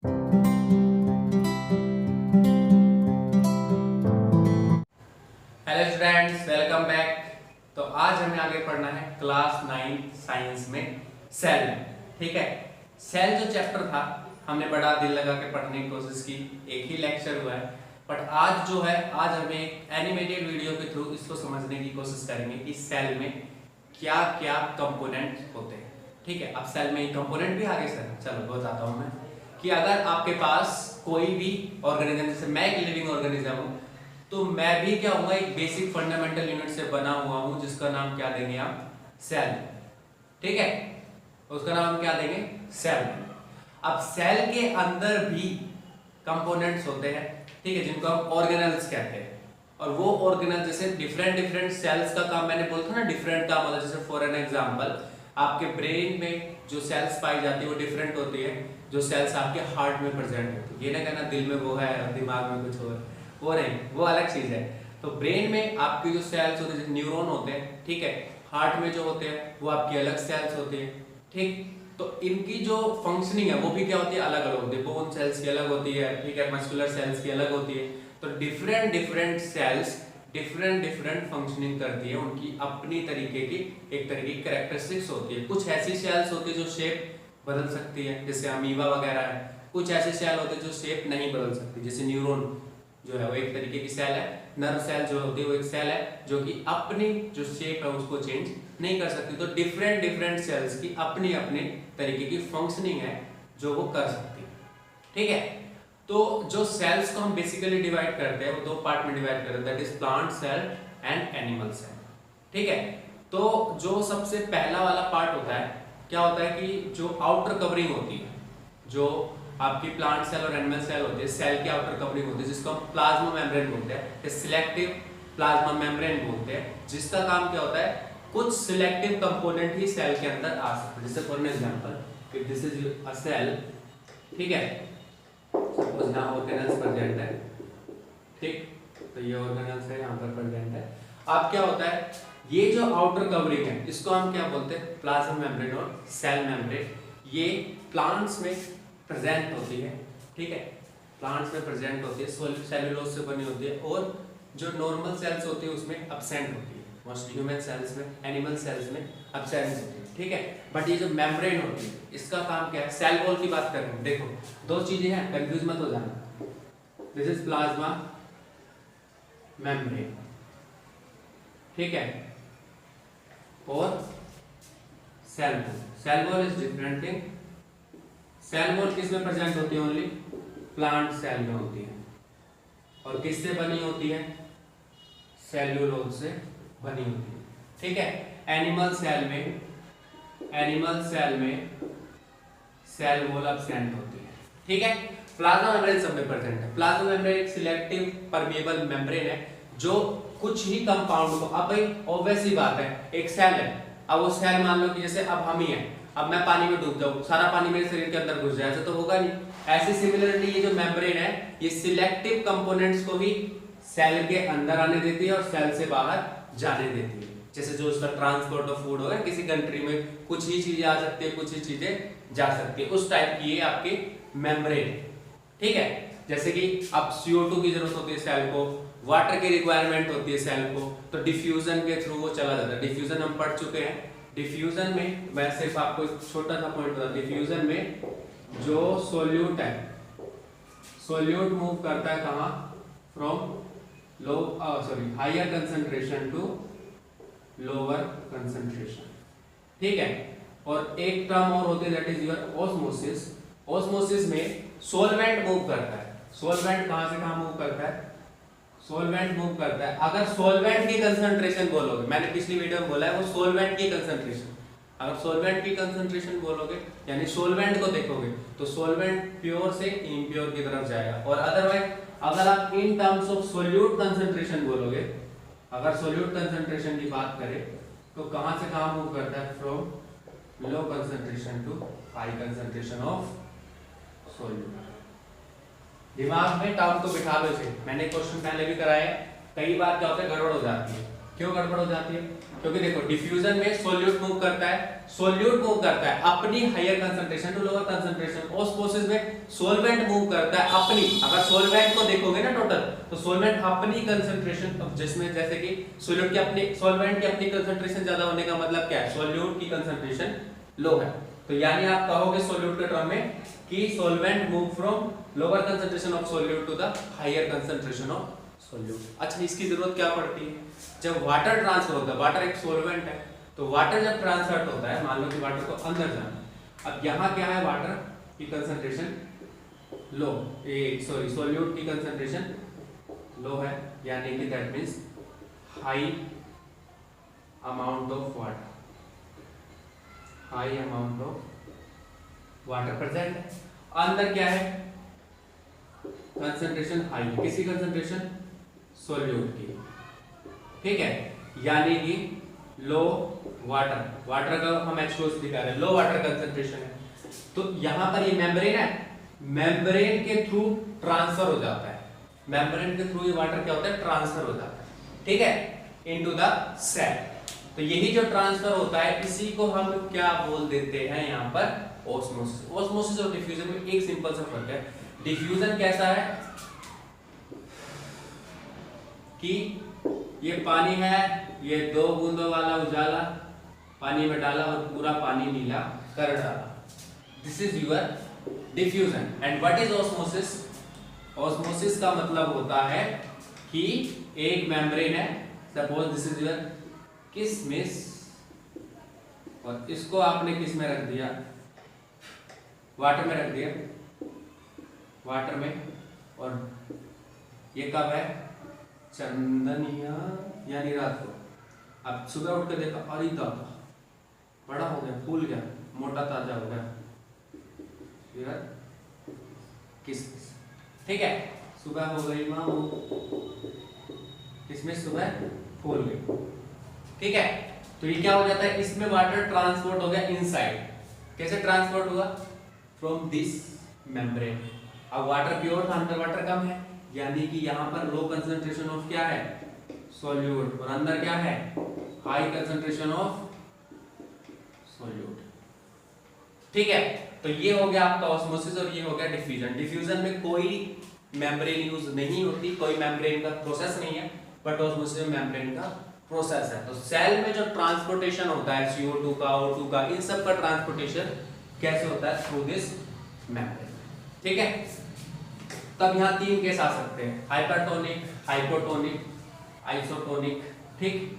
Hello students, welcome back. तो आज हमें आगे पढ़ना है क्लास 9 साइंस में सेल। ठीक है, सेल जो चैप्टर था हमने बड़ा दिल लगा के पढ़ने की कोशिश की, एक ही लेक्चर हुआ है, बट आज जो है आज हमें एक एनिमेटेड वीडियो के थ्रू इसको समझने की कोशिश करेंगे कि सेल में क्या क्या कंपोनेंट होते हैं। ठीक है, अब सेल में कंपोनेंट भी आगे सर चलो बताता हूँ मैं कि अगर आपके पास कोई भी ऑर्गेनिज्म, जैसे मैं एक लिविंग ऑर्गेनिज्म हूँ, तो मैं भी क्या हूँ, एक बेसिक फंडामेंटल यूनिट से बना हुआ हूँ जिसका नाम क्या देंगे आप, सेल। ठीक है, उसका नाम क्या देंगे, सेल। अब सेल के अंदर भी कंपोनेंट्स होते हैं, ठीक है, जिनको हम ऑर्गेनेल्स कहते हैं। और वो ऑर्गेनल जैसे डिफरेंट डिफरेंट सेल्स का काम मैंने बोला था ना, डिफरेंट काम होता है। जैसे फॉर एन एग्जांपल आपके ब्रेन में जो सेल्स पाई जाती है वो डिफरेंट होती है जो सेल्स आपके हार्ट में प्रेजेंट होती है। ये ना कहना दिल में वो है और दिमाग में कुछ और, वो नहीं, वो अलग चीज है। तो ब्रेन में आपकी जो सेल्स होते हैं, न्यूरॉन होते हैं, ठीक है, हार्ट में जो होते हैं वो आपकी अलग सेल्स होती है। ठीक, तो इनकी जो फंक्शनिंग है वो भी क्या होती है, अलग अलग होती है। बोन सेल्स की अलग होती है, ठीक है, मस्कुलर सेल्स की अलग होती है। तो different different cells different different functioning करती है, उनकी अपनी तरीके की एक तरीके की कैरेक्टरिस्टिक्स होती है। कुछ ऐसी सेल्स होती है जो शेप बदल सकती है, जैसे अमीबा वगैरह है। कुछ ऐसे सेल होते हैं जो शेप नहीं बदल सकती, जैसे न्यूरॉन जो है वो एक तरीके की सेल है। नर्व सेल जो होती है वो एक सेल है जो कि अपनी जो शेप है उसको चेंज नहीं कर सकती। तो डिफरेंट डिफरेंट सेल्स की अपनी अपनी तरीके की फंक्शनिंग है जो वो कर सकती है। ठीक है, तो जो सेल्स को हम बेसिकली डिवाइड करते हैं वो दो पार्ट में डिवाइड करते हैं, that is plant cell and animal cell. ठीक है, तो जो सबसे पहला वाला पार्ट होता है, क्या होता है कि जो आउटर कवरिंग होती है, जो आपकी प्लांट सेल और एनिमल सेल होती है, सेल की आउटर कवरिंग होती है जिसको हम प्लाज्मा मेम्ब्रेन बोलते हैं, सिलेक्टिव प्लाज्मा मेम्ब्रेन बोलते हैं, जिसका काम क्या होता है, कुछ सिलेक्टिव कंपोनेंट ही सेल के अंदर आ सकते हैं। जैसे for example if this is a cell, ठीक है, सपोज यहाँ ऑर्गेनेल्स प्रेजेंट है, ठीक, तो ये ऑर्गेनेल्स है यहाँ पर प्रेजेंट है। अब क्या होता है, ये जो आउटर कवरिंग है इसको हम क्या बोलते हैं, प्लाज्मा मेम्ब्रेन और सेल मेम्ब्रेन। ये प्लांट्स में प्रेजेंट होती है, ठीक है, प्लांट्स में प्रेजेंट होती है, सेल्यूलोज से बनी होती है, और जो नॉर्मल सेल्स होती है उसमें एब्सेंट होती है। मोस्टली ह्यूमन सेल्स में, एनिमल सेल्स में एब्सेंट होती है। ठीक है, बट ये जो मेम्ब्रेन होती है इसका काम क्या है, सेल वॉल की बात कर रहे हैं। देखो दो चीजें हैं, कंफ्यूज मत हो जाना। दिस इज प्लाज्मा मेम्ब्रेन, ठीक है, और cell wall. Cell wall is different thing. Cell wall किस में प्रेजेंट होती है, ओनली प्लांट सेल में होती है, और किससे बनी होती है, सेल्यूलोज से बनी होती है। ठीक है, एनिमल सेल में सेल वॉल एब्सेंट होती है। ठीक है, प्लाज्मा मेम्ब्रेन सब में प्रेजेंट है। प्लाज्मा मेम्ब्रेन एक सिलेक्टिव परमेबल मेम्ब्रेन है जो कुछ ही कंपाउंड को, अब भाई ऑब्वियस सी बात है, एक सेल है, अब वो सेल मान लो कि जैसे अब हम ही हैं, अब मैं पानी में डूब जाऊं, सारा पानी मेरे शरीर के अंदर घुस जाए, ऐसा तो होगा नहीं। ऐसे सिमिलरली ये जो मेम्ब्रेन है ये सिलेक्टिव कंपोनेंट्स को ही सेल के अंदर आने देती है और सेल से बाहर जाने देती है। जैसे जो उसका ट्रांसपोर्ट ऑफ फूड होगा, किसी कंट्री में कुछ ही चीजें आ सकती है, कुछ ही चीजें जा सकती है, उस टाइप की ये आपकी मेम्ब्रेन है। ठीक है, जैसे कि अब CO2 की जरूरत होती है सेल को, वाटर की रिक्वायरमेंट होती है सेल को, तो डिफ्यूजन के थ्रू वो चला जाता है। डिफ्यूजन हम पढ़ चुके हैं। डिफ्यूजन में मैं सिर्फ आपको एक छोटा सा पॉइंट बता, डिफ्यूजन में जो सोल्यूट है, सोल्यूट मूव करता है कहाँ, from higher concentration to lower concentration. ठीक है, और एक टर्म और होती है that is your osmosis. Osmosis में सोलवेंट मूव करता है। सोलवेंट कहां से कहां मूव करता है, सोलवेंट मूव करता है। अगर सोलवेंट की कंसंट्रेशन बोलोगे, मैंने पिछली वीडियो में बोला है वो सोलवेंट की कंसंट्रेशन, अगर सोलवेंट की कंसंट्रेशन बोलोगे यानी सोलवेंट को देखोगे तो सोलवेंट प्योर से इम्प्योर की तरफ जाएगा। और अदरवाइज अगर आप in terms of solute concentration बोलोगे, अगर सोल्यूट कंसंट्रेशन की बात करें तो कहां से कहां मूव करता है, from low concentration to high concentration of solute. दिमाग में टर्म को बिठा लो इसे, मैंने क्वेश्चन पहले भी कराया है, कई बार क्या होता है गड़बड़ हो जाती है। क्यों गड़बड़ हो जाती है? क्योंकि देखो डिफ्यूजन में सोल्यूट मूव करता है अपनी higher concentration to lower concentration. Osmosis में सोलवेंट मूव करता है अपनी, अगर सोलवेंट को देखोगे ना टोटल, तो सोलवेंट अपनी कंसंट्रेशन, जिसमें जैसे कि सोल्यूट की अपनी, सोलवेंट की अपनी कंसंट्रेशन ज्यादा होने का मतलब क्या है? सोल्यूट की कंसंट्रेशन लो है। तो यानी आप कहोगे सोल्यूट के टर्म में कि solvent move from lower concentration of solute to the higher concentration of solute. अच्छा, इसकी जरूरत क्या पड़ती है? जब वाटर ट्रांसफर होता है, वाटर एक सॉल्वेंट है, तो वाटर जब ट्रांसफर होता है, मान लो कि वाटर को अंदर जाना, अब यहाँ क्या है? वाटर की कंसंट्रेशन लो, सॉरी सोल्यूट की कंसंट्रेशन लो है, यानी कि that means high amount of water, high amount of water present है। अंदर क्या है? कंसंट्रेशन हाई, किसी कंसंट्रेशन? सोल्यूट की, ठीक है, यानी कि लो वाटर, वाटर का हम H2O दिखा रहे हैं, लो वाटर कंसंट्रेशन है। तो यहां पर ये मेम्ब्रेन है, मेम्ब्रेन के थ्रू ट्रांसफर हो जाता है, मेम्ब्रेन के थ्रू ये वाटर क्या होता है? ट्रांसफर हो जाता है, ठीक है, इनटू द सेल। तो यही जो ट्रांसफर होता है, इसी को हम क्या बोल देते हैं यहाँ पर? ऑस्मोसिस। ऑस्मोसिस और डिफ्यूजन में एक सिंपल सा फर्क है। डिफ्यूजन कैसा है कि ये पानी है, ये 2 बूंदों वाला उजाला पानी में डाला और पूरा पानी नीला कर डाला, this is your diffusion. And what is osmosis? Osmosis का मतलब होता है कि एक मेम्ब्रेन है, सपोज दिस इज योर किशमिश, और इसको आपने किस में रख दिया? वाटर में रख दिया, वाटर में, और ये कब है? चंदनिया, यानी रात को। अब सुबह उठ कर देखा, अरे दादा बड़ा हो गया, फूल गया, मोटा ताजा हो गया, किसमिस, ठीक है, सुबह हो गई माँ, किसमिस सुबह फूल गई, ठीक है। तो ये क्या हो जाता है? इसमें वाटर ट्रांसपोर्ट हो गया इनसाइड। कैसे ट्रांसपोर्ट हुआ? From this membrane. अब वाटर प्योर था, अंदर वाटर कम है, यानी कि यहाँ पर लो कंसंट्रेशन ऑफ क्या है? सोल्यूट, और अंदर क्या है? हाई कंसंट्रेशन ऑफ सोल्यूट, ठीक है। तो ये हो गया आपका ऑस्मोसिस और ये हो गया डिफ्यूजन। डिफ्यूजन में कोई मेम्ब्रेन यूज नहीं होती, कोई मेम्ब्रेन का प्रोसेस नहीं है, बट ऑस्मोसिस में मेम्ब्रेन का प्रोसेस है। तो सेल में जो ट्रांसपोर्टेशन होता है CO2 का, O2 का, इन सब का ट्रांसपोर्टेशन कैसे होता है? थ्रू दिस मेम्ब्रेन, ठीक है। तब यहाँ 3 केस आ सकते हैं, हाइपरटोनिक, हाइपोटोनिक, आइसोटोनिक, ठीक।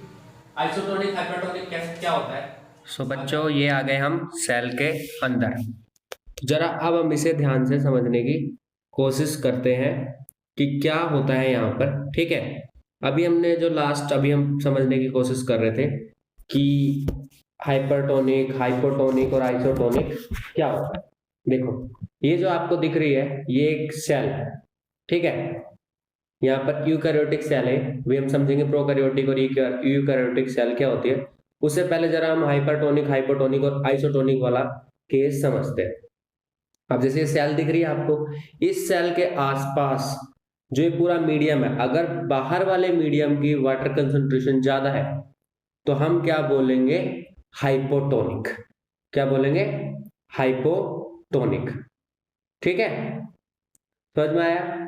आइसोटोनिक, हाइपरटोनिक क्या होता है? सो बच्चों, ये आ गए हम सेल के अंदर। जरा अब हम इसे ध्यान से समझने की कोशिश करते हैं कि क्या होता है यहाँ पर, ठीक है। अभी हमने जो अभी हम समझने की कोशिश कर रहे थे कि हाइपरटोनिक, हाइपोटोनिक और आइसोटोनिक क्या होता है। देखो, ये जो आपको दिख रही है, ये एक सेल है, ठीक है। यहाँ पर यूकैरियोटिक सेल है, वे हम समझेंगे प्रोकैरियोटिक और यूकैरियोटिक सेल क्या होती है। उससे पहले जरा हम हाइपरटोनिक, हाइपोटोनिक और आइसोटोनिक वाला केस समझते हैं। अब जैसे सेल दिख रही है आपको, इस सेल के आसपास जो ये पूरा मीडियम है, अगर बाहर वाले मीडियम की वाटर कंसंट्रेशन ज्यादा है तो हम क्या बोलेंगे? हाइपोटोनिक। क्या बोलेंगे? हाइपोटोनिक, ठीक है। समझ में आया?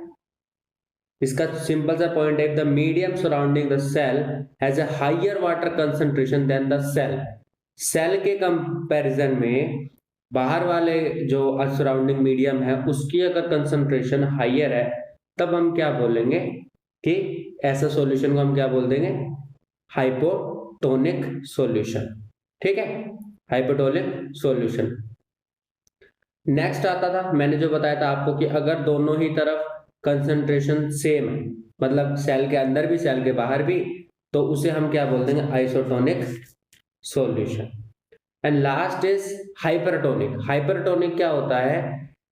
इसका सिंपल सा पॉइंट है, the medium surrounding the cell has a higher water concentration than the cell. Cell के कंपैरिजन में बाहर वाले जो सराउंडिंग मीडियम है उसकी अगर कंसंट्रेशन हायर है, तब हम क्या बोलेंगे कि ऐसा सॉल्यूशन को हम क्या बोल देंगे? हाइपोटोनिक सॉल्यूशन, ठीक है, हाइपोटोनिक सॉल्यूशन। नेक्स्ट आता था, मैंने जो बताया था आपको कि अगर दोनों ही तरफ कंसंट्रेशन सेम है, मतलब सेल के अंदर भी सेल के बाहर भी, तो उसे हम क्या बोल देंगे? Isotonic solution. And last is hypertonic. Hypertonic क्या होता है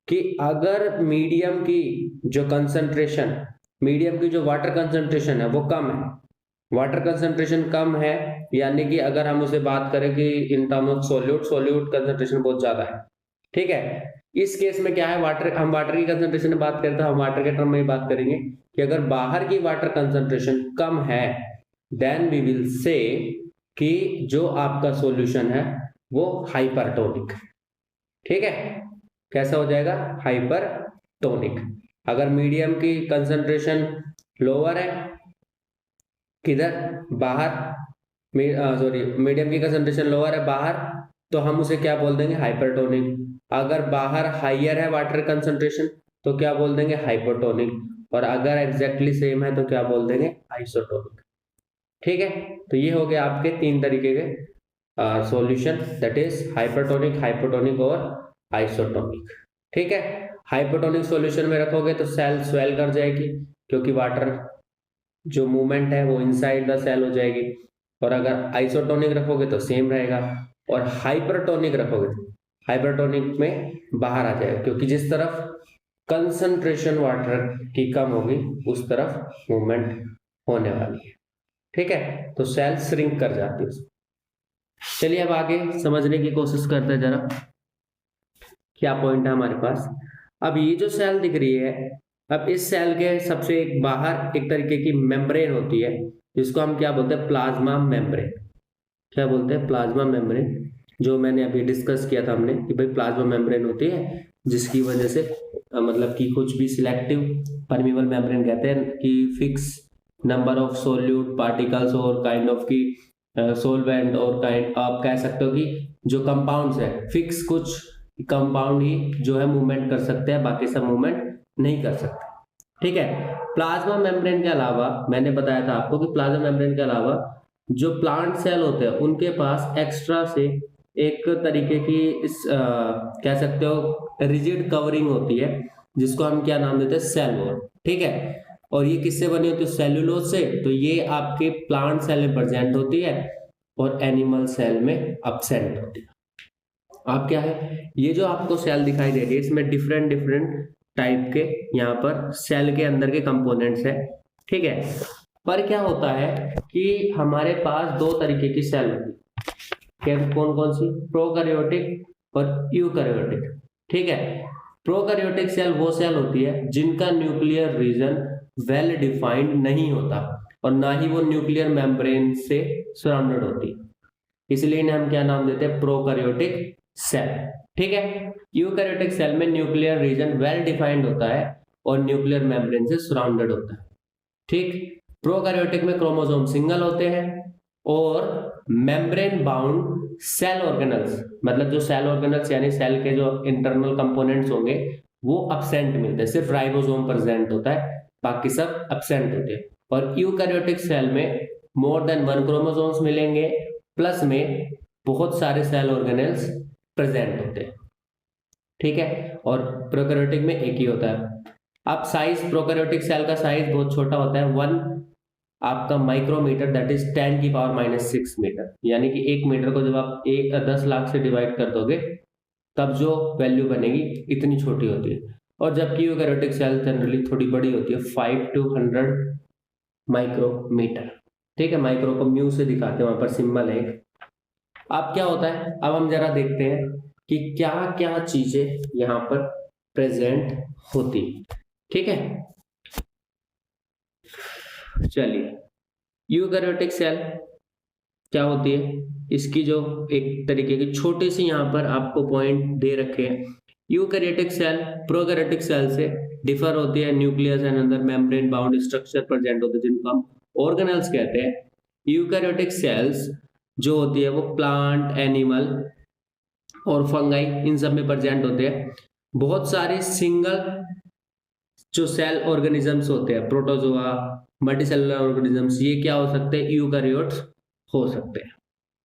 कि अगर मीडियम की जो कंसंट्रेशन, मीडियम की जो वाटर कंसंट्रेशन है वो कम है, वाटर कंसंट्रेशन कम है, यानी कि अगर हम उसे बात करें कि in term of solute concentration बहुत ज्यादा है, ठीक है। इस केस में क्या है, हम वाटर की कंसंट्रेशन में बात करें तो हम वाटर के टर्म में ही बात करेंगे कि अगर बाहर की वाटर कंसंट्रेशन कम है देन वी विल से कि जो आपका सॉल्यूशन है वो हाइपरटोनिक। ठीक है, कैसा हो जाएगा? हाइपरटोनिक। अगर मीडियम की कंसंट्रेशन लोअर है, किधर? बाहर, सॉरी, मीडियम की कंसंट्रेशन लोअर है बाहर, तो हम उसे क्या बोल देंगे? हाइपरटोनिक। अगर बाहर हाइयर है वाटर कंसंट्रेशन तो क्या बोल देंगे? हाइपोटोनिक। और अगर एग्जैक्टली सेम है तो क्या बोल देंगे? आइसोटोनिक। ठीक है, तो ये हो गया आपके 3 तरीके के solution, that is hypertonic, hypotonic और आइसोटोनिक। ठीक है, हाइपोटोनिक सॉल्यूशन में रखोगे तो सेल स्वेल कर जाएगी, क्योंकि वाटर जो मूवमेंट है वो इनसाइड द सेल हो जाएगी। और अगर आइसोटोनिक रखोगे तो सेम रहेगा, और हाइपरटोनिक रखोगे, हाइपरटोनिक में बाहर आ जाएगा, क्योंकि जिस तरफ कंसंट्रेशन वाटर की कम होगी उस तरफ मूवमेंट होने वाली है। ठीक है, तो सेल श्रिंक कर जाती है। चलिए अब आगे समझने की कोशिश करते हैं जरा, क्या पॉइंट है हमारे पास। अब ये जो सेल दिख रही है, अब इस सेल के सबसे एक बाहर एक तरीके की मेम्ब्रेन होती है, जिसको हम क्या बोलते हैं? Plasma membrane. क्या बोलते हैं? Plasma membrane. जो मैंने अभी डिस्कस किया था हमने कि भाई प्लाज्मा मेम्ब्रेन होती है, जिसकी वजह से मतलब कि कुछ भी सिलेक्टिव परमीबल मेम्ब्रेन कहते हैं कि fix number of solute particles और काइंड ऑफ की सोलवेंट और काइंड, आप कह सकते हो कि जो कंपाउंड्स है फिक्स कुछ कंपाउंड ही जो है मूवमेंट कर सकते हैं, बाकी सब मूवमेंट नहीं कर सकते। ठीक है, प्लाज्मा मेम्ब्रेन के अलावा मैंने बताया था आपको कि प्लाज्मा मेम्ब्रेन के अलावा जो प्लांट सेल होते हैं उनके पास एक्स्ट्रा से एक तरीके की कह सकते हो रिजिड कवरिंग होती है, जिसको हम क्या नाम देते हैं? Cell wall. ठीक है, और ये किससे बनी होती है? सेल्यूलोज से। तो ये आपके प्लांट सेल में प्रेजेंट होती है और एनिमल सेल में एब्सेंट होती है। आप क्या है, ये जो आपको सेल दिखाई दे रही है इसमें डिफरेंट डिफरेंट टाइप के यहाँ पर सेल के अंदर के कंपोनेंट्स है। ठीक है, पर क्या होता है कि हमारे पास 2 तरीके की सेल होती है। कौन कौन सी? प्रोकैरियोटिक और यूकैरियोटिक। ठीक है, प्रोकैरियोटिक सेल वो सेल होती है जिनका न्यूक्लियर रीजन वेल डिफाइंड नहीं होता और ना ही वो न्यूक्लियर मेम्ब्रेन से सराउंडेड होती, इसलिए इन्हें हम क्या नाम देते हैं? Prokaryotic cell. ठीक है, यूकैरियोटिक सेल में न्यूक्लियर रीजन वेल डिफाइंड होता है और न्यूक्लियर मेम्ब्रेन से सराउंडेड होता है। ठीक, प्रोकैरियोटिक में क्रोमोसोम सिंगल होते हैं और मेम्ब्रेन बाउंड सेल ऑर्गेनल्स, मतलब जो सेल ऑर्गेनल्स यानी सेल के जो इंटरनल कंपोनेंट्स होंगे वो एब्सेंट मिलते हैं, सिर्फ राइबोसोम प्रेजेंट होता है, बाकी सब एब्सेंट होते हैं। और यूकैरियोटिक सेल में मोर देन 1 क्रोमोसोम्स मिलेंगे, प्लस में बहुत सारे सेल ऑर्गेनल्स प्रेजेंट होते हैं। ठीक है, और प्रोकैरियोटिक में एक ही होता है। अब साइज, प्रोकैरियोटिक सेल का साइज बहुत छोटा होता है, 1 आपका माइक्रोमीटर, दैट इज 10⁻⁻⁶ मीटर, यानी कि 1 मीटर को जब आप 10 लाख से डिवाइड कर दोगे तब जो वैल्यू बनेगी इतनी छोटी होती है। और जबकि यूकैरियोटिक सेल जनरली थोड़ी बड़ी होती है, 5 to 100 माइक्रोमीटर। ठीक है, माइक्रो को म्यू से दिखाते हैं, वहां पर सिंबल है। अब क्या होता है, अब हम जरा देखते हैं कि क्या क्या चीजें यहाँ पर प्रेजेंट होती। ठीक है, चलिए, यूकैरियोटिक सेल क्या होती है, इसकी जो एक तरीके की छोटी सी यहाँ पर आपको पॉइंट दे रखे हैं। यूकैरियोटिक सेल प्रोकैरियोटिक सेल से डिफर होती है, न्यूक्लियस एंड अंदर मेम्ब्रेन बाउंड स्ट्रक्चर प्रेजेंट होते हैं जिनको हम ऑर्गेनेल्स कहते हैं। यूकैरियोटिक सेल्स जो होती है वो प्लांट, एनिमल और फंगाई इन सब में प्रेजेंट होते हैं। बहुत सारे सिंगल जो सेल ऑर्गेनिजम्स होते हैं, प्रोटोजोआ, मल्टीसेलुलर ऑर्गेनिजम्स, ये क्या हो सकते हैं? यूकैरियोट्स हो सकते हैं।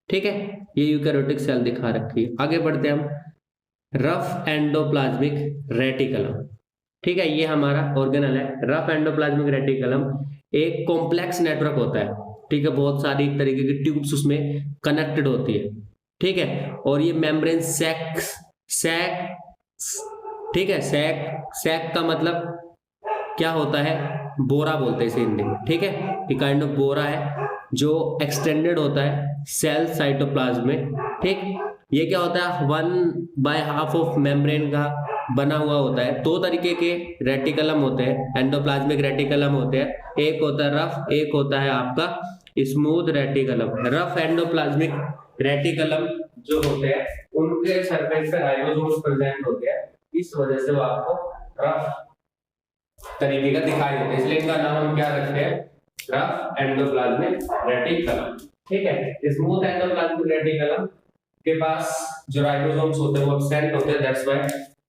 ठीक है, ये यूकैरियोटिक सेल दिखा रखी है। आगे बढ़ते हैं हम, रफ एंडोप्लाज्मिक रेटिकुलम। ठीक है, ये हमारा ऑर्गेनल है। रफ एंडोप्लाज्मिक रेटिकुलम एक कॉम्प्लेक्स नेटवर्क होता है। ठीक है, बहुत सारी तरीके की ट्यूब्स उसमें कनेक्टेड होती है। ठीक है, और ये मेम्ब्रेन सैक, ठीक है, सैक का मतलब क्या होता है? बोरा बोलते हैं इसे हिंदी में। ठीक है, ये काइंड ऑफ बोरा है जो एक्सटेंडेड होता है सेल साइटोप्लाज्म में। ठीक, ये क्या होता है? 1/2 ऑफ मेम्ब्रेन का बना हुआ होता है। 2 तरीके के रेटिकुलम होते हैं, एंडोप्लाज्मिक रेटिकुलम होते हैं, एक होता है रफ, एक होता है आपका smooth reticulum, rough endoplasmic reticulum जो होते हैं उनके सरफेस पे राइबोसोम्स प्रेजेंट होते हैं, इस वजह से वो आपको रफ तरीके का दिखाई देता है, इसलिए इनका नाम हम क्या रखते हैं, रफ एंडोप्लाज्मिक रेटिकुलम। ठीक है, स्मूथ एंडोप्लाज्मिक रेटिकुलम के पास जो राइबोसोम्स होते हैं वो एब्सेंट होते हैं, that's why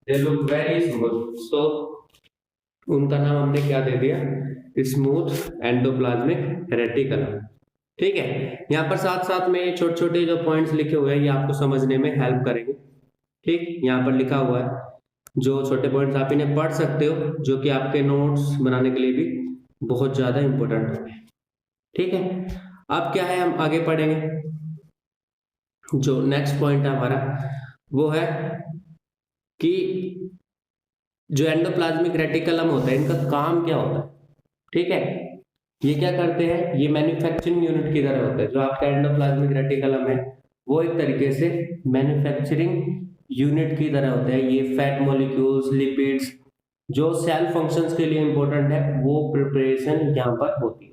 they look very smooth, so उनका नाम हमने क्या दे दिया, स्मूथ एंडोप्लाज्मिक रेटिकुलम। ठीक है, यहाँ पर साथ साथ में छोटे छोटे जो पॉइंट्स लिखे हुए हैं ये आपको समझने में हेल्प करेंगे। ठीक, यहाँ पर लिखा हुआ है, जो छोटे पॉइंट्स आप इन्हें पढ़ सकते हो, जो कि आपके नोट्स बनाने के लिए भी बहुत ज्यादा इंपॉर्टेंट होंगे। ठीक है, अब क्या है, हम आगे पढ़ेंगे। जो नेक्स्ट पॉइंट है हमारा वो है कि जो एंडोप्लाज्मिक रेटिकुलम होता है इनका काम क्या होता है। ठीक है, ये क्या करते हैं, ये मैन्युफैक्चरिंग यूनिट की तरह होता है। जो आपका एंडोप्लाज्मिक रेटिकुलम है वो एक तरीके से मैन्युफैक्चरिंग यूनिट की तरह होता है। ये फैट मॉलिक्यूल्स, लिपिड्स जो सेल फंक्शंस के लिए इंपॉर्टेंट है वो प्रिपरेशन यहाँ पर होती है।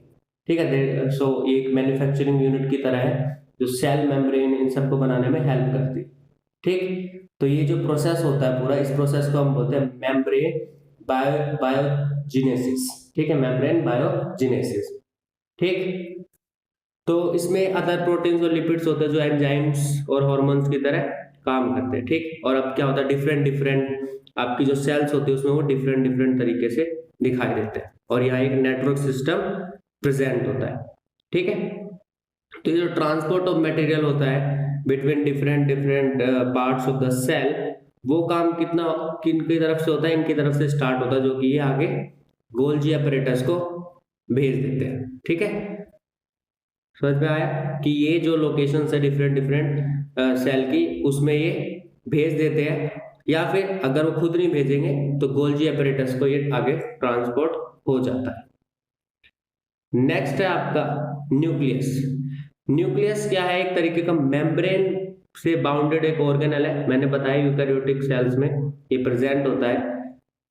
ठीक है, सो एक मैन्युफैक्चरिंग यूनिट की तरह है जो सेल मेम्ब्रेन इन सबको बनाने में हेल्प करती है। ठीक, तो ये जो प्रोसेस होता है पूरा, इस प्रोसेस को हम बोलते हैं मेम्ब्रेन बायोजेनेसिस। ठीक है, मेम्ब्रेन बायोजेनेसिस। ठीक, तो इसमें अदर प्रोटीन्स और लिपिड्स होते हैं जो एंजाइम्स और हार्मोन्स की तरह काम करते हैं। ठीक, और अब क्या होता है, डिफरेंट डिफरेंट आपकी जो सेल्स होती है उसमें वो डिफरेंट डिफरेंट तरीके से दिखाई देते हैं, और यहाँ एक नेटवर्क सिस्टम प्रेजेंट होता है। ठीक है, तो ये जो ट्रांसपोर्ट ऑफ मटेरियल होता है between different different parts of the cell, वो काम कितना किन की तरफ से होता है, इनकी तरफ से स्टार्ट होता है, जो कि ये आगे गोल्जी apparatus को भेज देते हैं। ठीक है, समझ में आया कि ये जो लोकेशन है डिफरेंट डिफरेंट सेल की, उसमें ये भेज देते हैं, या फिर अगर वो खुद नहीं भेजेंगे तो गोल्जी apparatus को ये आगे ट्रांसपोर्ट हो जाता है। नेक्स्ट है आपका न्यूक्लियस। न्यूक्लियस क्या है, एक तरीके का मेम्ब्रेन से बाउंडेड एक ऑर्गेनल है, मैंने बताया यूकैरियोटिक सेल्स में ये प्रेजेंट होता है।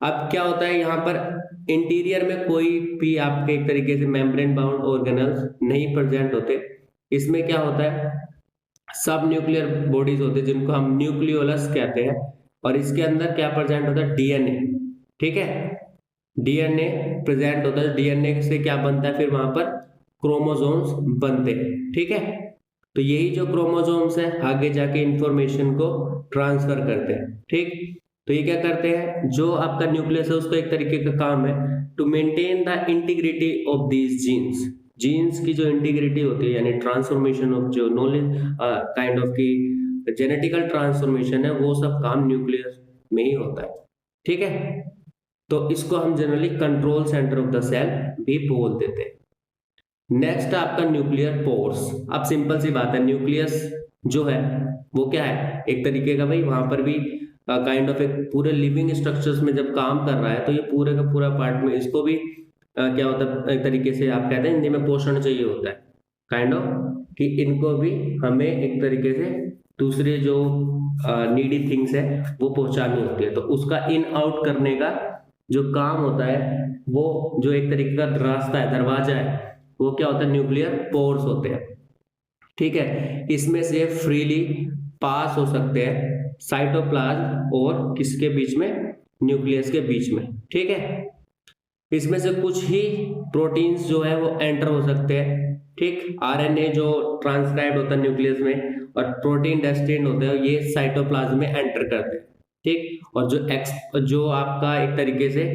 अब क्या होता है, यहाँ पर इंटीरियर में कोई भी आपके एक तरीके से मेम्ब्रेन बाउंड ऑर्गेनल्स नहीं प्रेजेंट होते। इसमें क्या होता है, सब न्यूक्लियर बॉडीज होते हैं जिनको हम न्यूक्लियोलस कहते हैं, और इसके अंदर क्या प्रेजेंट होता है, डीएनए। ठीक है, डीएनए प्रेजेंट होता है, डीएनए से क्या बनता है, फिर वहां पर क्रोमोसोम्स बनते हैं। ठीक है, तो यही जो क्रोमोसोम्स है आगे जाके इंफॉर्मेशन को ट्रांसफर करते हैं। ठीक, तो ये क्या करते हैं, जो आपका न्यूक्लियस है उसका एक तरीके का काम है to maintain the integrity of these genes. Genes की जो इंटीग्रिटी होती है, यानी ट्रांसफॉर्मेशन ऑफ जो नॉलेज काइंड ऑफ की जेनेटिकल ट्रांसफॉर्मेशन है, वो सब काम न्यूक्लियस में ही होता है। ठीक है, तो इसको हम generally control centre of the cell भी बोल देते हैं। नेक्स्ट आपका न्यूक्लियर पोर्स। अब सिंपल सी बात है, न्यूक्लियस जो है वो क्या है, एक तरीके का भाई वहां पर भी काइंड ऑफ एक पूरे लिविंग स्ट्रक्चर्स में जब काम कर रहा है तो ये पूरे का पूरा पार्ट में इसको भी क्या होता है, एक तरीके से आप कहते हैं हिंदी में पोषण चाहिए होता है, काइंड ऑफ कि इनको भी हमें एक तरीके से दूसरे जो नीडी थिंग्स है वो पहुंचानी होती है, तो उसका इन आउट करने का जो काम होता है वो जो एक तरीके का रास्ता है, दरवाजा है, वो क्या होता है, न्यूक्लियर पोर्स होते हैं। ठीक है, इसमें से फ्रीली पास हो सकते हैं साइटोप्लाज्म और किसके बीच में, न्यूक्लियस के बीच में। ठीक है, इसमें से कुछ ही प्रोटीन्स जो है वो एंटर हो सकते हैं। ठीक, आरएनए जो ट्रांसक्राइब्ड होता है न्यूक्लियस में, और प्रोटीन डेस्टिन्ड होते हैं, ये साइटोप्लाज्म में एंटर करते हैं। ठीक, और जो आपका एक तरीके से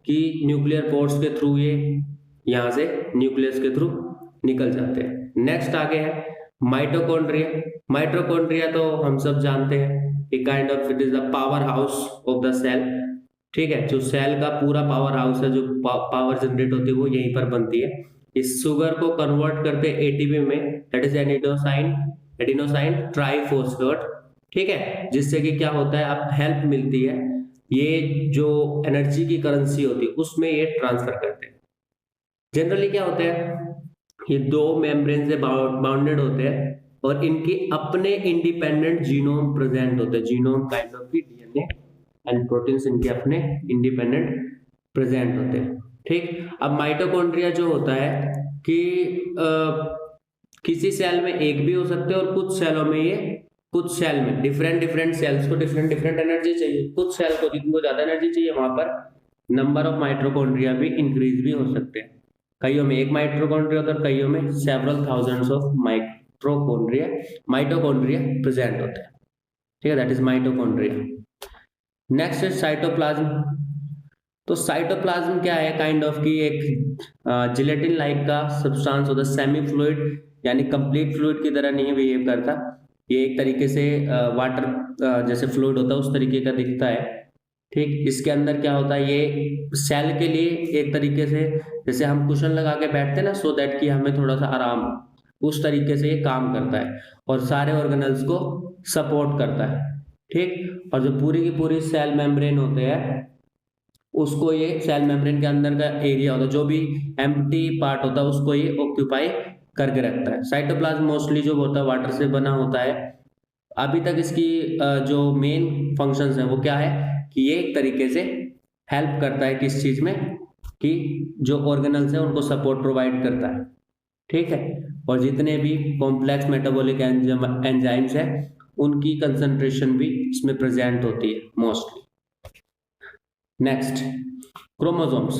कि न्यूक्लियर पोर्स के थ्रू ये यहाँ से न्यूक्लियस के थ्रू निकल जाते हैं। नेक्स्ट आगे है माइटोकॉन्ड्रिया। माइटोकॉन्ड्रिया तो हम सब जानते हैं, एक kind of it is the powerhouse of the cell. ठीक है, जो सेल का पूरा पावर हाउस है, जो पावर जनरेट होती है वो यहीं पर बनती है। इस शुगर को कन्वर्ट करते हैं एटीपी में, दैट इज एडिनोसाइन ट्राइफॉस्फेट। ठीक है, जिससे कि क्या होता है, आप हेल्प मिलती है, ये जो एनर्जी की करेंसी होती है उसमें ये ट्रांसफर करते हैं। जनरली क्या होता है, ये दो मेम्ब्रेन से बाउंडेड होते हैं और इनके अपने इंडिपेंडेंट जीनोम प्रेजेंट होते हैं। जीनोम काइंड ऑफ की डीएनए एंड प्रोटीन्स इनके अपने इंडिपेंडेंट प्रेजेंट होते हैं। ठीक, अब माइटोकॉन्ड्रिया जो होता है कि किसी सेल में एक भी हो सकते हैं और कुछ सेलों में ये, कुछ सेल में डिफरेंट डिफरेंट सेल्स को डिफरेंट डिफरेंट एनर्जी चाहिए। कुछ सेल को जिनको ज्यादा एनर्जी चाहिए वहां पर नंबर ऑफ माइटोकॉन्ड्रिया भी इंक्रीज भी हो सकते हैं। कईयों में एक माइटोकॉन्ड्रिया होता है, कईयों में several thousands of mitochondria present होते हैं। ठीक है, that is mitochondria. Next is cytoplasm. तो साइटोप्लाज्म क्या है, काइंड ऑफ की एक जिलेटिन लाइक का सब्सटेंस होता है, सेमी फ्लूइड, यानी कंप्लीट फ्लूइड की तरह नहीं बिहेव करता। ये एक तरीके से वाटर जैसे फ्लूइड होता है उस तरीके का दिखता है। ठीक, इसके अंदर क्या होता है, ये सेल के लिए एक तरीके से जैसे हम कुशन लगा के बैठते हैं ना, सो दैट कि हमें थोड़ा सा आराम हो, उस तरीके से ये काम करता है और सारे ऑर्गेनल्स को सपोर्ट करता है। ठीक, और जो पूरी की पूरी सेल मेम्ब्रेन होते हैं उसको, ये सेल मेम्ब्रेन के अंदर का एरिया होता है, जो भी एम्प्टी पार्ट होता है उसको ये ऑक्यूपाई करके रखता है। साइटोप्लाज्म मोस्टली जो होता है वाटर से बना होता है। अभी तक इसकी जो मेन फंक्शंस है वो क्या है कि ये एक तरीके से हेल्प करता है किस चीज में, कि जो ऑर्गेनल्स है उनको सपोर्ट प्रोवाइड करता है। ठीक है, और जितने भी कॉम्प्लेक्स मेटाबॉलिक एंजाइम्स है उनकी कंसंट्रेशन भी इसमें प्रेजेंट होती है मोस्टली। Next, chromosomes.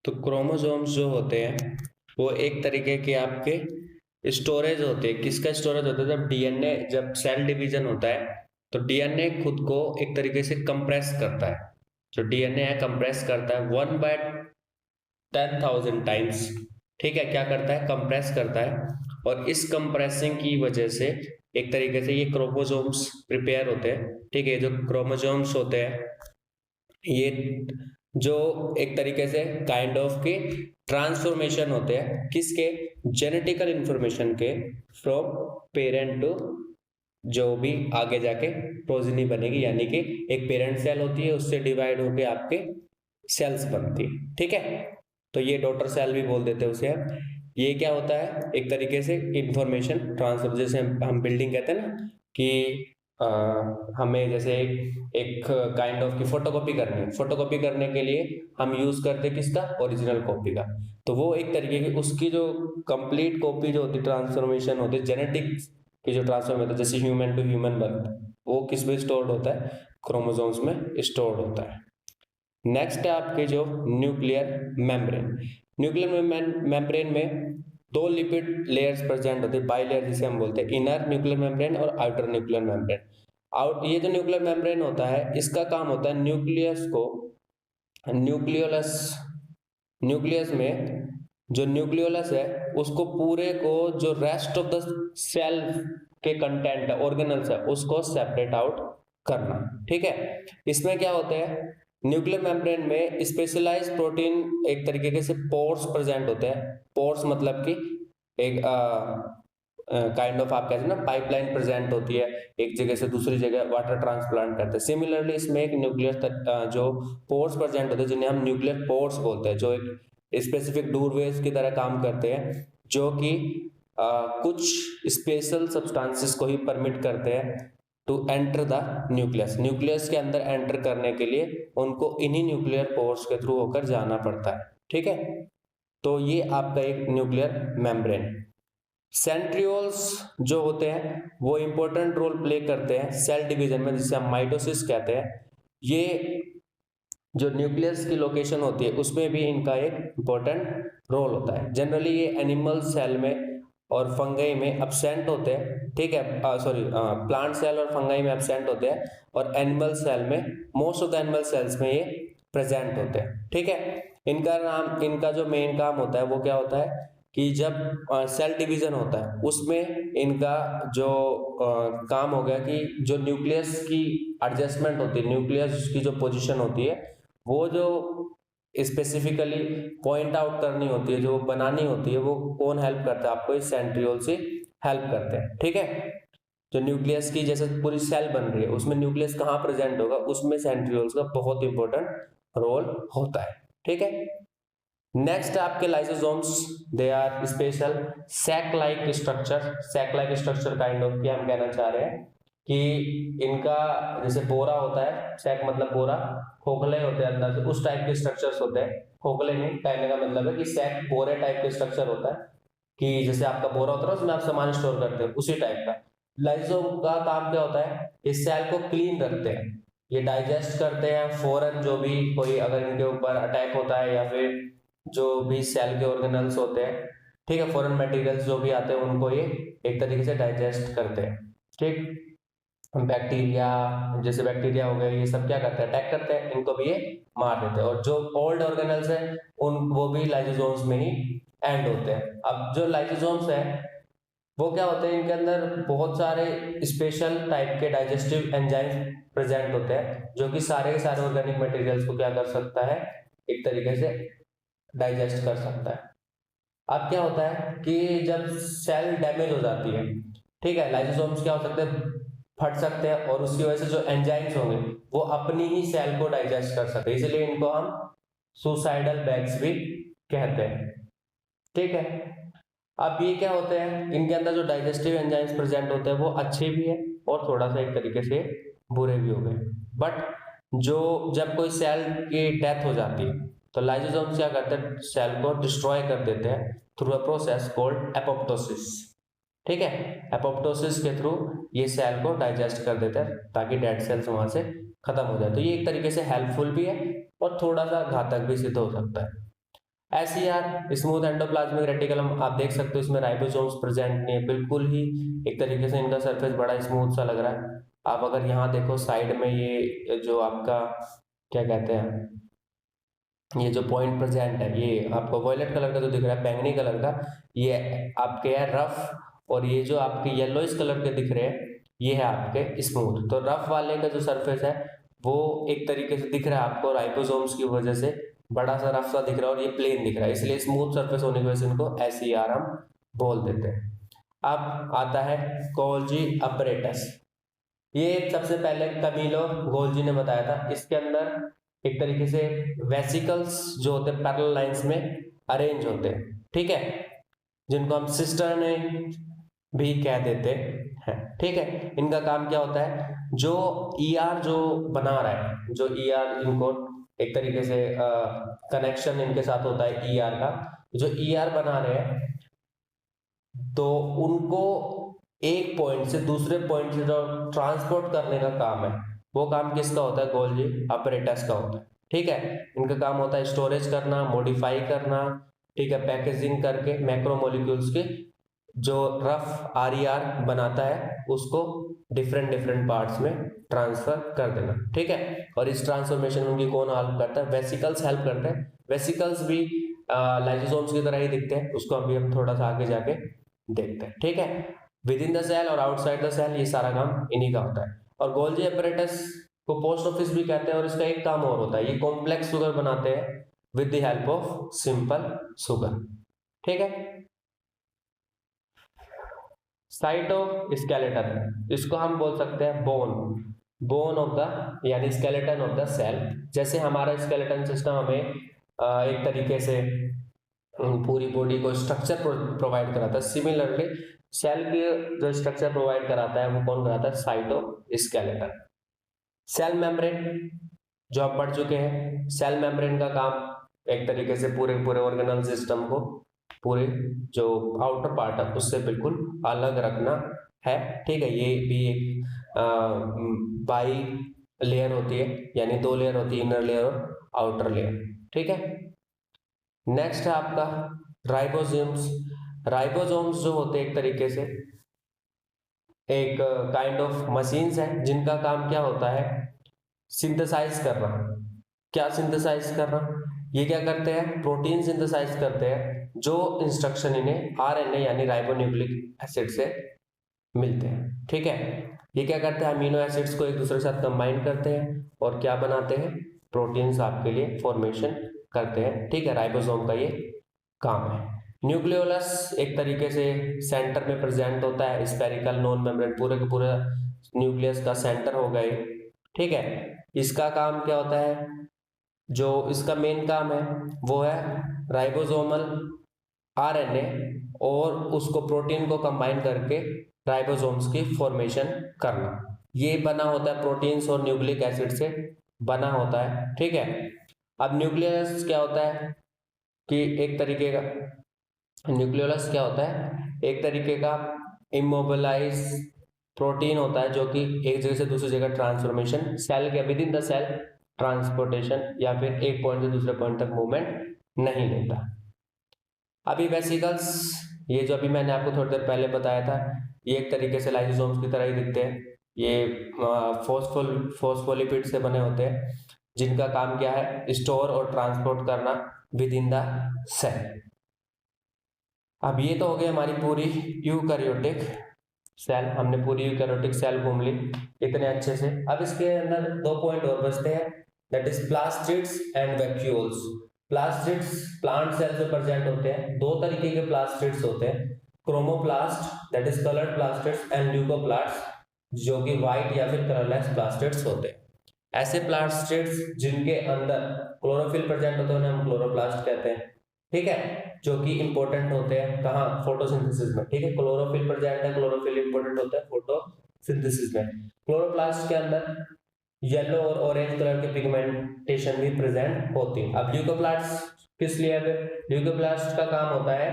तो क्रोमोसोम्स जो होते हैं वो एक तरीके के आपके स्टोरेज होते हैं। किसका स्टोरेज होता है, जब डीएनए, जब सेल डिवीजन होता है तो डीएनए खुद को एक तरीके से कंप्रेस करता है। जो डीएनए है कंप्रेस करता है 1/10,000 टाइम्स। ठीक है, क्या करता है, कंप्रेस करता है, और इस कंप्रेसिंग की वजह से एक तरीके से ये क्रोमोसोम्स प्रिपेयर होते हैं। ठीक है, जो क्रोमोसोम्स होते हैं ये जो एक तरीके से काइंड ऑफ के ट्रांसफॉर्मेशन होते हैं किसके, जेनेटिकल इंफॉर्मेशन के, फ्रॉम पेरेंट टू जो भी आगे जाके प्रोजेनी बनेगी, यानी कि एक पेरेंट सेल होती है उससे डिवाइड होके आपके सेल्स बनती है। ठीक है, तो ये डॉटर सेल भी बोल देते हैं उसे हम। ये क्या होता है, एक तरीके से इंफॉर्मेशन ट्रांसफर, जैसे हम बिल्डिंग कहते हैं ना कि हमें जैसे एक काइंड ऑफ की फोटोकॉपी करनी है, फोटोकॉपी करने के लिए हम यूज करते हैं किसका, ओरिजिनल कॉपी का। तो वो एक तरीके की उसकी जो कंप्लीट कॉपी जो होती है, ट्रांसफॉर्मेशन होती है जेनेटिक्स की, जो ट्रांसफॉर्म होता है जैसे ह्यूमन टू ह्यूमन बनता है, वो किस में स्टोर्ड होता है, क्रोमोसोम्स में स्टोर्ड होता है। नेक्स्ट है आपके जो न्यूक्लियर मेम्ब्रेन। न्यूक्लियर मेम्ब्रेन में दो लिपिड लेयर्स प्रेजेंट होते हैं, बाइलेयर जिसे हम बोलते हैं, इनर न्यूक्लियर मेम्ब्रेन और आउटर न्यूक्लियर मेम्ब्रेन। आउट, ये जो न्यूक्लियर मेम्ब्रेन होता है इसका काम होता है न्यूक्लियस को, न्यूक्लियस में जो न्यूक्लियोलस है उसको पूरे को, जो रेस्ट ऑफ द सेल के कंटेंट है, ऑर्गेनल्स है, उसको सेपरेट आउट करना। ठीक है, इसमें क्या होता है, न्यूक्लियर मेम्ब्रेन में स्पेशलाइज्ड प्रोटीन एक तरीके से पोर्स प्रेजेंट होते हैं। पोर्स मतलब कि एक काइंड ऑफ आप कहते हैं ना पाइपलाइन प्रेजेंट होती है, एक जगह से दूसरी जगह वाटर ट्रांसप्लांट करते हैं। सिमिलरली इसमें एक न्यूक्लियर जो पोर्स प्रेजेंट होते हैं जिन्हें हम न्यूक्लियर पोर्स बोलते हैं, जो एक स्पेसिफिक डोरवेज की तरह काम करते हैं, जो कि कुछ स्पेशल सब्सटेंसेस को ही परमिट करते हैं to enter the nucleus. Nucleus के अंदर एंटर करने के लिए उनको इन्हीं न्यूक्लियर पोर्स के थ्रू होकर जाना पड़ता है। ठीक है, तो ये आपका एक न्यूक्लियर मेम्ब्रेन। सेंट्रियोल्स जो होते हैं वो इंपॉर्टेंट रोल प्ले करते हैं सेल डिवीजन में, जिसे हम माइटोसिस कहते हैं। ये जो न्यूक्लियस की लोकेशन होती है उसमें भी इनका एक इंपॉर्टेंट रोल होता है। जनरली ये एनिमल सेल में और फंगाई में एब्सेंट होते हैं। ठीक है, सॉरी, प्लांट सेल और फंगाई में एब्सेंट होते हैं, और एनिमल सेल में, most of the animal cells में ये प्रेजेंट होते हैं। ठीक है, इनका जो मेन काम होता है वो क्या होता है कि जब सेल डिवीजन होता है उसमें इनका जो काम हो गया कि जो न्यूक्लियस की एडजस्टमेंट होती है, न्यूक्लियस की जो पोजीशन होती है वो जो स्पेसिफिकली पॉइंट आउट करनी होती है, जो बनानी होती है, वो कौन हेल्प करता है आपको, इस सेंट्रियोल से हेल्प करते हैं। ठीक है, जो न्यूक्लियस की जैसे पूरी सेल बन रही है उसमें न्यूक्लियस कहाँ प्रेजेंट होगा, उसमें सेंट्रियोल्स का बहुत इंपॉर्टेंट रोल होता है। ठीक है, नेक्स्ट आपके lysosomes, they are special sac like structure. Sac like structure kind of क्या हम कहना चाह रहे हैं कि इनका जैसे बोरा होता है, सैक मतलब बोरा, खोखले होते हैं अंदर से, उस टाइप के स्ट्रक्चर्स होते हैं। खोखले नहीं, कहने का मतलब है कि सैक बोरे टाइप के स्ट्रक्चर होता है। कि जैसे आपका बोरा होता है उसमें आप सामान स्टोर करते हो, उसी टाइप का। लाइसोसोम का काम क्या होता है, इस सेल को क्लीन रखते हैं, ये डाइजेस्ट करते हैं फॉरन जो भी कोई अगर इनके ऊपर अटैक होता है या फिर जो भी सेल के ऑर्गेनल्स होते हैं, ठीक है, फॉरेन मटेरियल्स जो भी आते हैं उनको ये एक तरीके से डाइजेस्ट करते हैं। ठीक, बैक्टीरिया, जैसे बैक्टीरिया हो गए, ये सब क्या करते हैं, अटैक करते हैं, इनको भी ये मार देते हैं। और जो ओल्ड ऑर्गेनल्स है उन वो भी लाइसोसोम्स में ही एंड होते हैं। अब जो लाइसोसोम्स है वो क्या होते हैं, इनके अंदर बहुत सारे स्पेशल टाइप के डाइजेस्टिव एंजाइम प्रेजेंट होते हैं जो कि सारे के सारे ऑर्गेनिक मटेरियल्स को क्या कर सकता है, एक तरीके से डाइजेस्ट कर सकता है। अब क्या होता है कि जब सेल डैमेज हो जाती है, ठीक है, लाइसोसोम्स क्या हो सकते हैं, फट सकते हैं, और उसकी वजह से जो एंजाइम्स होंगे वो अपनी ही सेल को डाइजेस्ट कर सकते हैं, इसलिए इनको हम सुसाइडल बैग्स भी कहते हैं। ठीक है, अब ये क्या होते हैं, इनके अंदर जो डाइजेस्टिव एंजाइम्स प्रेजेंट होते हैं वो अच्छे भी है और थोड़ा सा एक तरीके से बुरे भी हो गए। बट जो जब कोई सेल की डेथ हो जाती है तो लाइसोसोम्स क्या करते हैं, सेल को डिस्ट्रॉय कर देते हैं through a process called apoptosis. ठीक है, एपोप्टोसिस के थ्रू ये सेल को डाइजेस्ट कर देते हैं ताकि डेड सेल्स वहां से खत्म हो जाए। तो ये एक तरीके से हेल्पफुल भी है और थोड़ा सा घातक भी सिद्ध हो सकता है। SER स्मूथ एंडोप्लाज्मिक रेटिकुलम आप देख सकते हो, इसमें राइबोसोम्स प्रेजेंट नहीं है, बिल्कुल ही एक तरीके से इनका सरफेस बड़ा स्मूथ सा लग रहा है। आप अगर यहाँ देखो साइड में ये जो आपका क्या कहते हैं, ये जो पॉइंट प्रेजेंट है, ये आपको वॉयलेट कलर का जो दिख रहा है, बैंगनी कलर का, ये आपके है रफ, और ये जो आपके येलोइश कलर के दिख रहे हैं ये है आपके स्मूथ। तो रफ वाले का जो सरफेस है वो एक तरीके से दिख रहा है आपको राइबोसोम्स की वजह से बड़ा सा रफ सा दिख रहा है और ये प्लेन दिख रहा है, इसलिए स्मूथ सरफेस होने की वजह से इनको SER हम बोल देते हैं। अब आता है गोल्जी अपरेटस। ये सबसे पहले कमीलो गोल्जी ने बताया था। इसके अंदर एक तरीके से वेसिकल्स जो होते हैं पैरेलल लाइंस में अरेंज होते हैं, ठीक है, जिनको हम सिस्टर्न भी कह देते हैं। ठीक है, इनका काम क्या होता है, जो ER जो बना रहा है, जो ER इनको एक तरीके से कनेक्शन इनके साथ होता है ER का, जो ER बना रहे हैं तो उनको एक पॉइंट से दूसरे पॉइंट से जो ट्रांसपोर्ट करने का काम है वो काम किसका होता है, गोल्जी अपरेटस का होता है। ठीक है, इनका काम होता है स्टोरेज करना, मॉडिफाई करना, ठीक है, पैकेजिंग करके मैक्रोमोलिक्यूल्स के जो रफ RER बनाता है उसको डिफरेंट डिफरेंट पार्ट्स में ट्रांसफर कर देना। ठीक है, और इस ट्रांसफॉर्मेशन में उनकी कौन हेल्प करता है, वेसिकल्स हेल्प करते हैं। वेसिकल्स भी लाइसोसोम्स की तरह ही दिखते हैं, उसको अभी हम थोड़ा सा आगे जाके देखते हैं। ठीक है, विद इन द सेल और आउटसाइड द सेल ये सारा काम इन्हीं का होता है। और गोल्जी अपरेटस को पोस्ट ऑफिस भी कहते हैं, और इसका एक काम और होता है, ये कॉम्प्लेक्स शुगर बनाते हैं with the help of simple sugar. ठीक है, साइटोस्केलेटन, इसको हम बोल सकते हैं बोन ऑफ द यानी स्केलेटन ऑफ द सेल। जैसे हमारा स्केलेटन सिस्टम हमें एक तरीके से पूरी बॉडी को स्ट्रक्चर प्रोवाइड कराता है, सिमिलरली सेल के जो स्ट्रक्चर प्रोवाइड कराता है वो कौन कराता है, साइटोस्केलेटन। सेल मेम्ब्रेन जो आप पढ़ चुके हैं, सेल मेम्ब्रेन का काम एक तरीके से पूरे पूरे ऑर्गेनल सिस्टम को पूरे जो आउटर पार्ट है उससे बिल्कुल अलग रखना है। ठीक है, ये भी एक बाई लेयर होती है, यानी दो लेयर होती है, इनर लेयर और आउटर लेयर। ठीक है, नेक्स्ट है आपका राइबोसोम्स। राइबोसोम्स जो होते हैं एक तरीके से एक काइंड ऑफ मशीन्स है जिनका काम क्या होता है, सिंथेसाइज करना। क्या सिंथेसाइज करना, ये क्या करते हैं, प्रोटीन सिंथेसाइज करते हैं जो इंस्ट्रक्शन इन्हें RNA यानी राइबोन्यूक्लिक एसिड से मिलते हैं। ठीक है, ये क्या करते हैं, अमीनो एसिड्स को एक दूसरे के साथ कंबाइन करते हैं और क्या बनाते हैं, प्रोटीन्स आपके लिए फॉर्मेशन करते हैं। ठीक है, राइबोसोम का ये काम है। न्यूक्लियोलस एक तरीके से सेंटर में प्रेजेंट होता है, स्पेरिकल नॉन मेम्ब्रेन, पूरे का पूरा न्यूक्लियस का सेंटर हो गए। ठीक है, इसका काम क्या होता है, जो इसका मेन काम है वो है राइबोसोमल RNA और उसको प्रोटीन को कंबाइन करके राइबोसोम्स की फॉर्मेशन करना। ये बना होता है प्रोटीन्स और न्यूक्लिक एसिड से बना होता है। ठीक है, अब न्यूक्लियस क्या होता है कि एक तरीके का न्यूक्लियोलस क्या होता है? एक तरीके का इमोबिलाइज प्रोटीन होता है जो कि एक जगह से दूसरी जगह ट्रांसफॉर्मेशन सेल के within the cell transportation या फिर एक पॉइंट से दूसरे पॉइंट तक मूवमेंट नहीं लेता। अभी वेसिकल्स, ये जो अभी मैंने आपको थोड़ी देर पहले बताया था, ये एक तरीके से लाइसोसोम्स की तरह ही दिखते हैं। ये फॉस्फोलिपिड से बने होते हैं जिनका काम क्या है? स्टोर और ट्रांसपोर्ट करना विद इन द सेल। अब ये तो हो गई हमारी पूरी यूकैरियोटिक सेल, हमने पूरी यूकैरियोटिक सेल घूम ली इतने अच्छे से। अब इसके अंदर 2 पॉइंट और बचते हैं, that is plastids and vacuoles. Plastids plant cell में प्रेजेंट होते हैं। 2 तरीके के प्लास्टिड्स होते हैं, chromoplast that is coloured plastids and leucoplast जो कि व्हाइट या फिर कलरलेस प्लास्टिड्स होते हैं। ऐसे प्लास्टिड्स जिनके अंदर क्लोरोफिल प्रेजेंट होते हैं उन्हें हम क्लोरोप्लास्ट कहते हैं, ठीक है, जो कि इंपॉर्टेंट होते हैं कहाँ? फोटोसिंथेसिस में, ठीक है। क्लोरोफिल प्रेजेंट है, क्लोरोफिल इंपॉर्टेंट होता है फोटोसिंथेसिस में। क्लोरोप्लास्ट के अंदर येलो और ऑरेंज कलर के पिगमेंटेशन भी प्रेजेंट होती है। अब ल्यूकोप्लास्ट किस लिए है? ल्यूकोप्लास्ट का काम होता है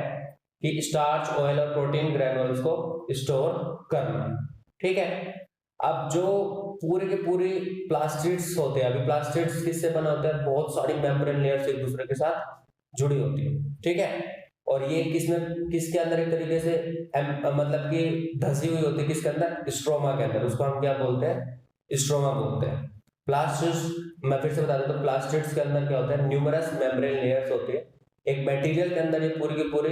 कि स्टार्च, ऑयल और प्रोटीन ग्रेनुल्स को स्टोर करना, ठीक है। अब जो पूरे के पूरे प्लास्टिड्स होते हैं, अभी प्लास्टिड्स किससे बना होता है? बहुत सारी मेम्ब्रेन लेयर्स एक दूसरे के साथ जुड़ी होती है, ठीक है। और ये किसके अंदर एक तरीके से मतलब कि धसी हुई होती है, किसके अंदर? स्ट्रोमा के अंदर। उसको हम क्या बोलते हैं? स्ट्रोमा बोलते हैं। प्लास्टिड्स, मैं फिर से बता देता हूँ, प्लास्टिड्स के अंदर क्या होता है? न्यूमरस मेम्ब्रेन लेयर्स होती है। एक मटेरियल के अंदर ये पूरी के पूरे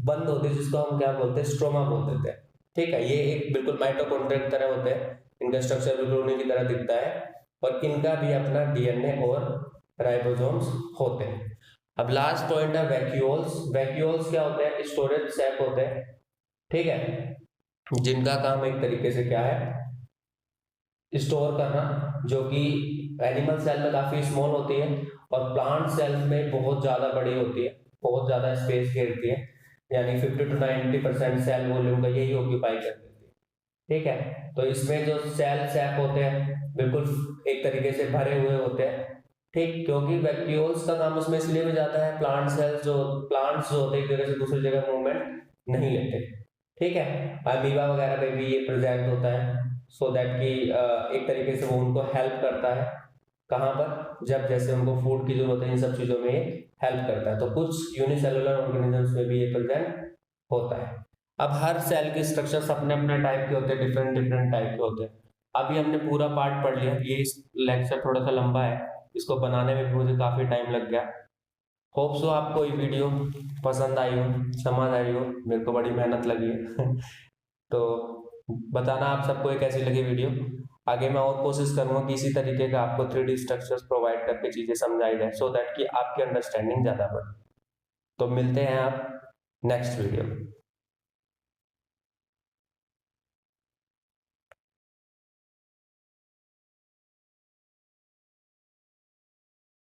बंद होते हैं जिसको हम क्या बोलते हैं? स्ट्रोमा बोल देते हैं, ठीक है। ये एक बिल्कुल माइटोकॉन्ड्रिया की तरह होते हैं, इनका स्ट्रक्चर बिल्कुल उन्हीं की तरह दिखता है और इनका भी अपना डीएनए और राइबोसोम्स होते हैं। अब लास्ट पॉइंट है वैक्यूल्स। वैक्यूल्स क्या होते हैं? स्टोरेज सैक होते हैं, ठीक है, जिनका काम एक तरीके से क्या है? स्टोर करना, जो कि एनिमल सेल में काफी स्मॉल होती है और प्लांट सेल्स में बहुत ज्यादा बड़ी होती है, बहुत ज्यादा स्पेस घेरती है, यानी 50 to 90% सेल वॉल्यूम का यही ऑक्यूपाई कर देती है, ठीक है। तो इसमें जो सेल सैक होते हैं बिल्कुल एक तरीके से भरे हुए होते हैं, ठीक, क्योंकि वैक्यूल्स का काम उसमें इसलिए भी जाता है, प्लांट्स जो होते हैं एक जगह से दूसरी जगह मूवमेंट नहीं लेते, ठीक है। अमीबा वगैरह में भी ये प्रेजेंट होता है, सो दैट कि एक तरीके से वो उनको हेल्प करता है, कहाँ पर? जब जैसे उनको फूड की जरूरत है, इन सब चीजों में ये हेल्प करता है। तो कुछ यूनिसेलुलर ऑर्गेनिजम्स में भी ये प्रेजेंट होता है। अब हर सेल के स्ट्रक्चर्स अपने अपने टाइप के होते हैं, डिफरेंट टाइप के होते हैं। अभी हमने पूरा पार्ट पढ़ लिया, ये लेक्चर थोड़ा सा लंबा है, इसको बनाने में भी मुझे काफी टाइम लग गया। होप सो आपको ये वीडियो पसंद आई हो, समझ आई हो, मेरे को बड़ी मेहनत लगी है तो बताना आप सबको ये कैसी लगी वीडियो। आगे मैं और कोशिश करूंगा कि इसी तरीके का आपको 3D स्ट्रक्चर्स प्रोवाइड करके चीजें समझाई जाए, सो दैट कि आपकी अंडरस्टैंडिंग ज्यादा बढ़े। तो मिलते हैं आप नेक्स्ट वीडियो में।